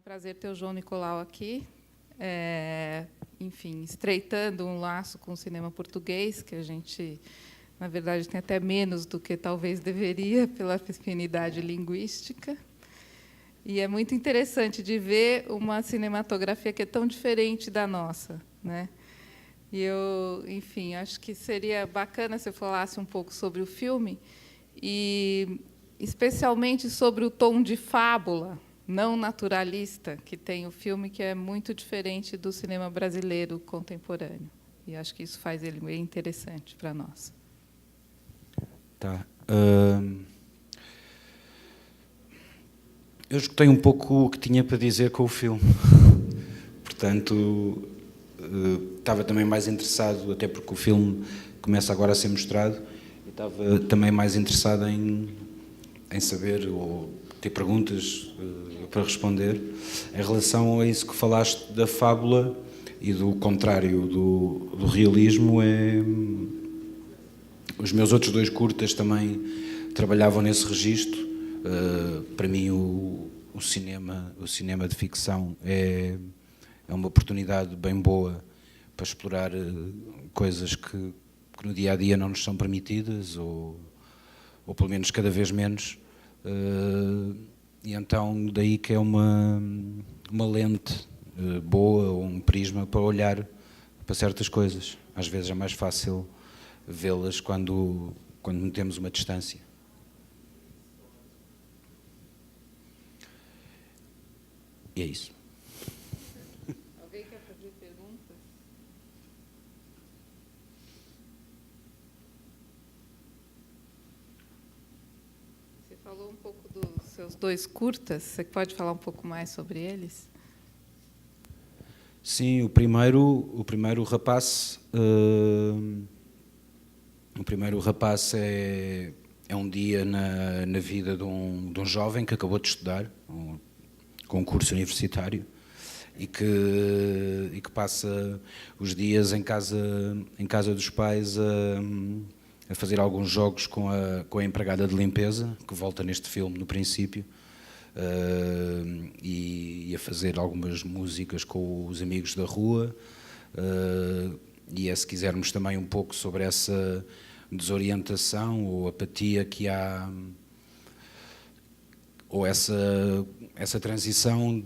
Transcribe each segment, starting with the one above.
prazer ter o João Nicolau aqui, enfim, estreitando um laço com o cinema português, que a gente, na verdade, tem até menos do que talvez deveria, pela afinidade linguística. E é muito interessante de ver uma cinematografia que é tão diferente da nossa, né? E eu, enfim, acho que seria bacana se eu falasse um pouco sobre o filme, e especialmente sobre o tom de fábula não naturalista que tem o filme, que é muito diferente do cinema brasileiro contemporâneo. E acho que isso faz ele bem interessante para nós. Tá. Eu escutei um pouco o que tinha para dizer com o filme. Portanto, estava também mais interessado, até porque o filme começa agora a ser mostrado, e estava também mais interessado em saber ou ter perguntas para responder em relação a isso que falaste da fábula e do contrário do realismo. Os meus outros dois curtas também trabalhavam nesse registro. Para mim o cinema de ficção é uma oportunidade bem boa para explorar coisas que no dia a dia não nos são permitidas, ou pelo menos cada vez menos. E então daí que é uma lente boa, ou um prisma para olhar para certas coisas. Às vezes é mais fácil vê-las quando metemos uma distância. E é isso. Alguém quer fazer perguntas? Você falou um pouco dos seus dois curtas. Você pode falar um pouco mais sobre eles? Sim, o primeiro Rapaz. O primeiro Rapaz é um dia na vida de um jovem que acabou de estudar com um curso universitário e que passa os dias em casa dos pais a fazer alguns jogos com a empregada de limpeza, que volta neste filme no princípio, e a fazer algumas músicas com os amigos da rua, e se quisermos também um pouco sobre essa desorientação ou apatia que há, ou essa transição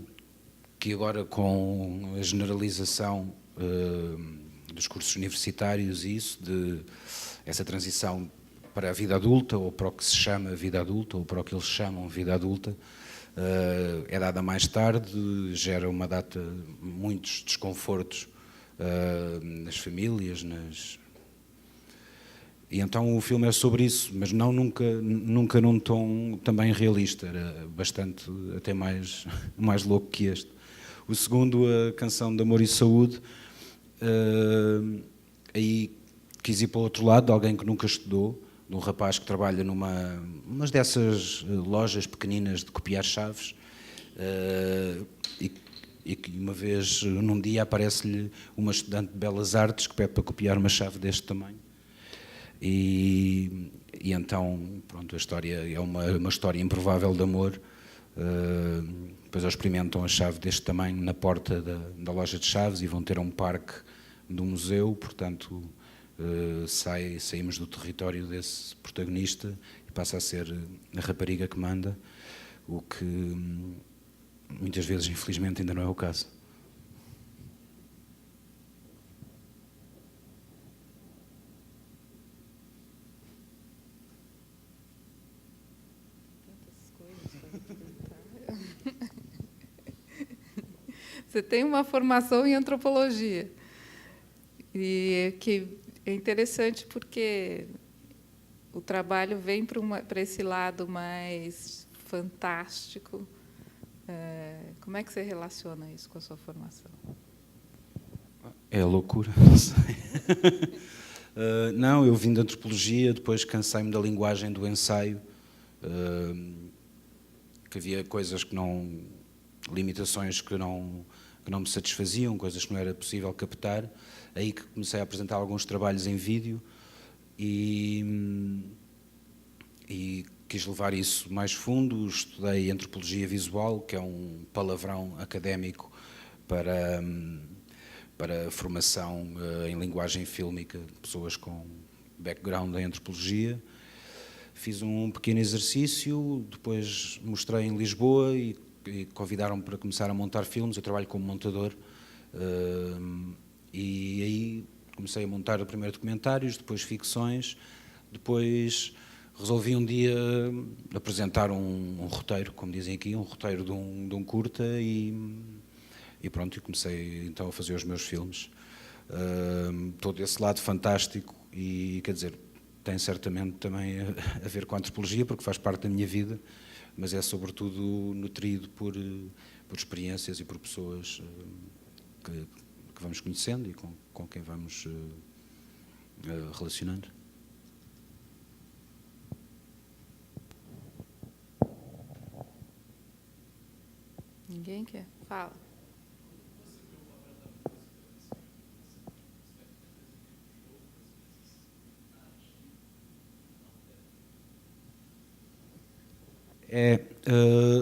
que agora, com a generalização dos cursos universitários e essa transição para a vida adulta, ou para o que se chama vida adulta, ou para o que eles chamam vida adulta, é dada mais tarde, gera uma data, muitos desconfortos nas famílias, E então o filme é sobre isso, mas nunca num tom também realista, era bastante até mais louco que este. O segundo, a Canção de Amor e Saúde, aí quis ir para o outro lado, de alguém que nunca estudou, de um rapaz que trabalha umas dessas lojas pequeninas de copiar chaves, e que uma vez, num dia, aparece-lhe uma estudante de Belas Artes que pede para copiar uma chave deste tamanho. E então, pronto, a história é uma história improvável de amor. Depois eles experimentam a chave deste tamanho na porta da loja de chaves e vão ter um parque do museu, portanto saímos do território desse protagonista e passa a ser a rapariga que manda, o que muitas vezes, infelizmente, ainda não é o caso. Você tem uma formação em antropologia, e que é interessante porque o trabalho vem para esse lado mais fantástico. Como é que você relaciona isso com a sua formação? É loucura, não sei. Não, eu vim da antropologia, depois cansei-me da linguagem do ensaio, que havia coisas limitações que não me satisfaziam, coisas que não era possível captar. Aí que comecei a apresentar alguns trabalhos em vídeo e quis levar isso mais fundo, estudei antropologia visual, que é um palavrão académico para formação em linguagem fílmica de pessoas com background em antropologia. Fiz um pequeno exercício, depois mostrei em Lisboa e convidaram-me para começar a montar filmes. Eu trabalho como montador e aí comecei a montar primeiro documentários, depois ficções, depois resolvi um dia apresentar um roteiro, como dizem aqui, um roteiro de um curta e pronto, e comecei então a fazer os meus filmes. Todo esse lado fantástico e, quer dizer, tem certamente também a ver com a antropologia, porque faz parte da minha vida, mas é sobretudo nutrido por experiências e por pessoas que vamos conhecendo e com quem vamos relacionando. Ninguém quer? Fala.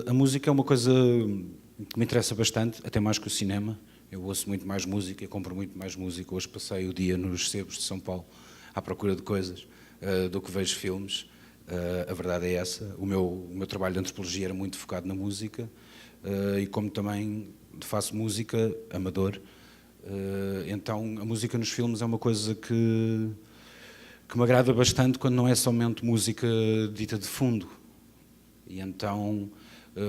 A música é uma coisa que me interessa bastante, até mais que o cinema. Eu ouço muito mais música, compro muito mais música. Hoje passei o dia nos sebos de São Paulo à procura de coisas do que vejo filmes. A verdade é essa. O meu trabalho de antropologia era muito focado na música e como também faço música amador, então a música nos filmes é uma coisa que me agrada bastante quando não é somente música dita de fundo. E então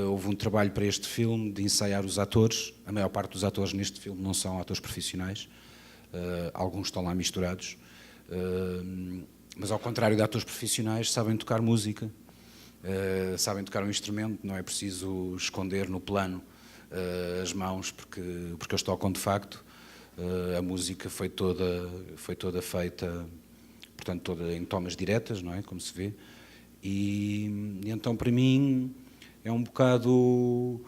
houve um trabalho para este filme de ensaiar os atores. A maior parte dos atores neste filme não são atores profissionais, alguns estão lá misturados, mas ao contrário de atores profissionais sabem tocar música, sabem tocar um instrumento, não é preciso esconder no plano as mãos porque eles tocam de facto. A música foi toda feita, portanto, toda em tomas diretas, não é, como se vê. E então para mim é um bocado,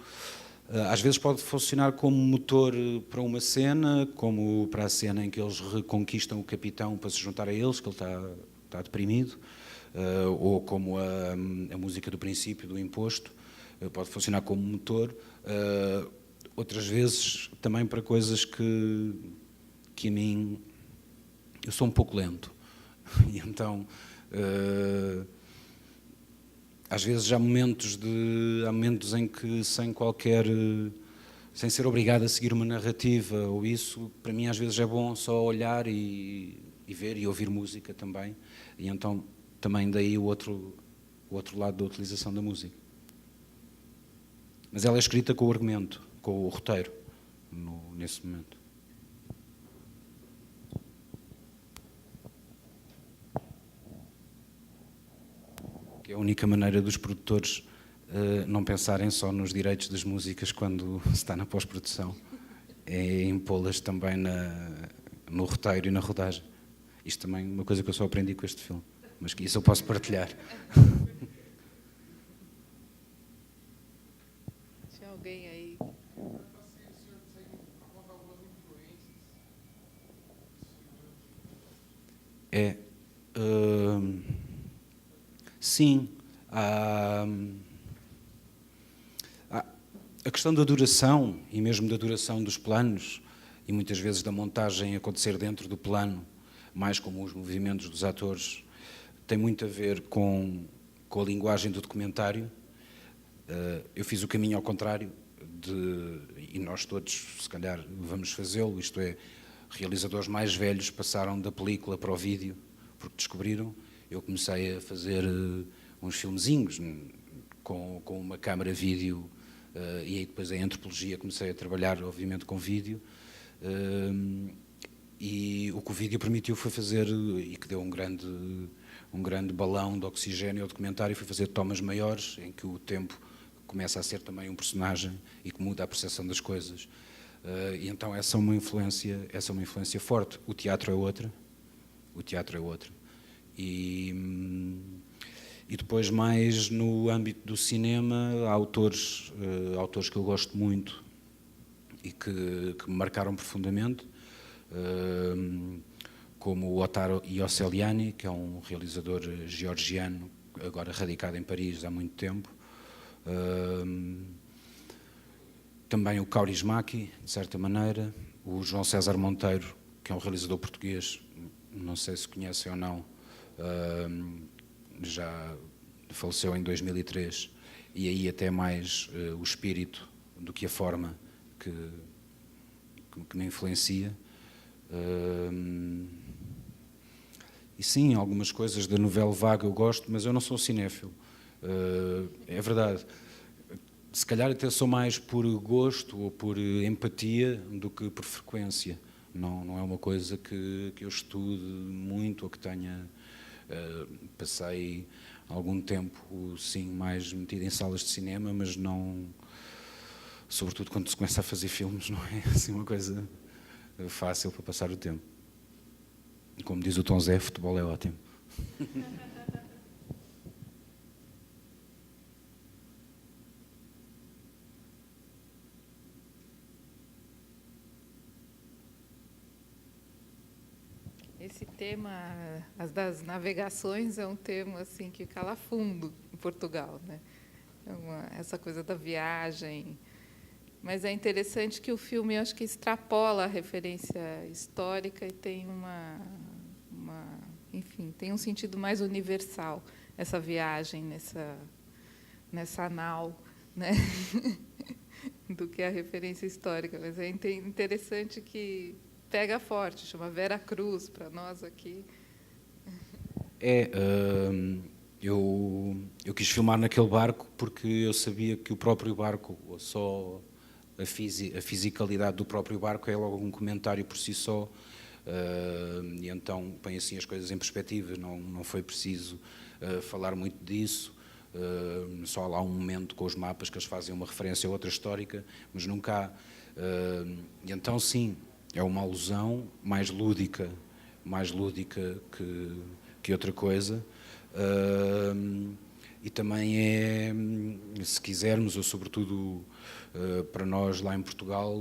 às vezes pode funcionar como motor para uma cena, como para a cena em que eles reconquistam o capitão para se juntar a eles, que ele está deprimido, ou como a música do princípio do Imposto, pode funcionar como motor. Outras vezes também para coisas que a mim, eu sou um pouco lento, e então às vezes há momentos em que sem ser obrigado a seguir uma narrativa ou isso, para mim às vezes é bom só olhar e ver e ouvir música também, e então também daí o outro lado da utilização da música. Mas ela é escrita com o argumento, com o roteiro, nesse momento. Que é a única maneira dos produtores não pensarem só nos direitos das músicas quando se está na pós-produção, é impô-las também no roteiro e na rodagem. Isto também é uma coisa que eu só aprendi com este filme, mas que isso eu posso partilhar. Tinha alguém aí? Sim, a questão da duração e mesmo da duração dos planos e muitas vezes da montagem acontecer dentro do plano, mais como os movimentos dos atores, tem muito a ver com a linguagem do documentário. Eu fiz o caminho ao contrário e nós todos, se calhar, vamos fazê-lo, isto é, realizadores mais velhos passaram da película para o vídeo, porque descobriram. Eu comecei a fazer uns filmezinhos com uma câmara vídeo e aí depois em antropologia comecei a trabalhar, obviamente, com vídeo. E o que o vídeo permitiu foi fazer, e que deu um grande balão de oxigênio ao documentário, foi fazer tomas maiores, em que o tempo começa a ser também um personagem e que muda a percepção das coisas. E então essa é uma influência forte. O teatro é outra. E depois, mais no âmbito do cinema, há autores que eu gosto muito e que me marcaram profundamente, como o Ottaro Ioseliani, que é um realizador georgiano agora radicado em Paris há muito tempo. Também o Kaurismäki, de certa maneira, o João César Monteiro, que é um realizador português, não sei se conhecem ou não, já faleceu em 2003, e aí até mais o espírito do que a forma que me influencia. E sim, algumas coisas da novela vaga eu gosto, mas eu não sou cinéfilo. É verdade. Se calhar até sou mais por gosto ou por empatia do que por frequência. Não é uma coisa que eu estude muito ou que tenha... passei algum tempo, sim, mais metido em salas de cinema, mas não... Sobretudo quando se começa a fazer filmes, não é assim uma coisa fácil para passar o tempo. Como diz o Tom Zé, futebol é ótimo. Esse tema das navegações é um tema assim que cala fundo em Portugal, né? Essa coisa da viagem. Mas é interessante que o filme, eu acho que extrapola a referência histórica e tem enfim, tem um sentido mais universal essa viagem nessa nau, né? do que a referência histórica. Mas é interessante que pega forte, chama Vera Cruz para nós aqui. Eu quis filmar naquele barco porque eu sabia que o próprio barco, ou só a fisicalidade do próprio barco é logo um comentário por si só, e então põe assim as coisas em perspectiva. Não foi preciso falar muito disso, só lá um momento com os mapas que eles fazem uma referência a outra histórica, mas nunca há. E então sim, é uma alusão mais lúdica que outra coisa. E também é, se quisermos, ou sobretudo para nós lá em Portugal,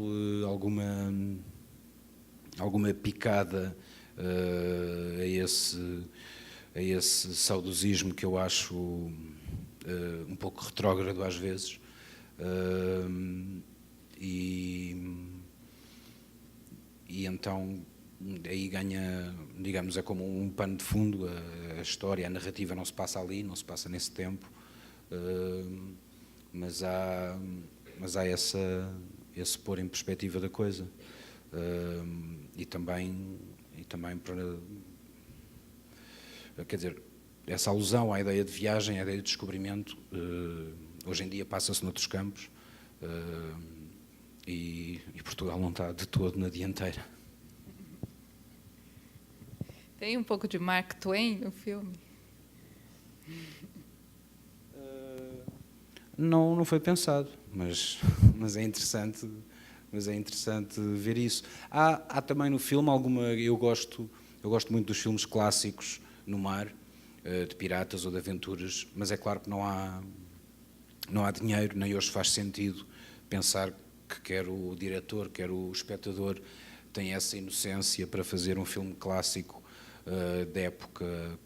alguma picada a esse saudosismo que eu acho um pouco retrógrado às vezes. E então aí ganha, digamos, é como um pano de fundo. A história, a narrativa não se passa ali, não se passa nesse tempo, mas há esse pôr em perspectiva da coisa, e também para, quer dizer, essa alusão à ideia de viagem, à ideia de descobrimento, hoje em dia passa-se noutros campos, e Portugal não está de todo na dianteira. Tem um pouco de Mark Twain no filme? Não foi pensado, mas é interessante ver isso. Há também no filme eu gosto muito dos filmes clássicos no mar, de piratas ou de aventuras, mas é claro que não há dinheiro, nem hoje faz sentido pensar que quer o diretor, quer o espectador tem essa inocência para fazer um filme clássico da época,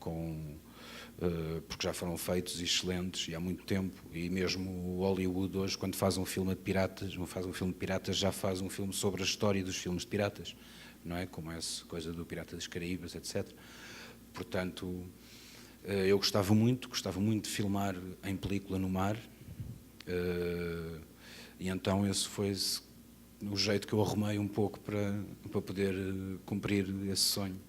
porque já foram feitos excelentes e há muito tempo, e mesmo o Hollywood hoje, quando faz um filme de piratas, já faz um filme sobre a história dos filmes de piratas, não é? Como essa coisa do Pirata das Caraíbas, etc. Portanto, eu gostava muito de filmar em película no mar, e então esse foi o jeito que eu arrumei um pouco para poder cumprir esse sonho.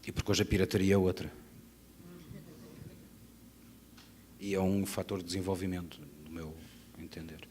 E porque hoje a pirataria é outra. E é um fator de desenvolvimento, no meu entender.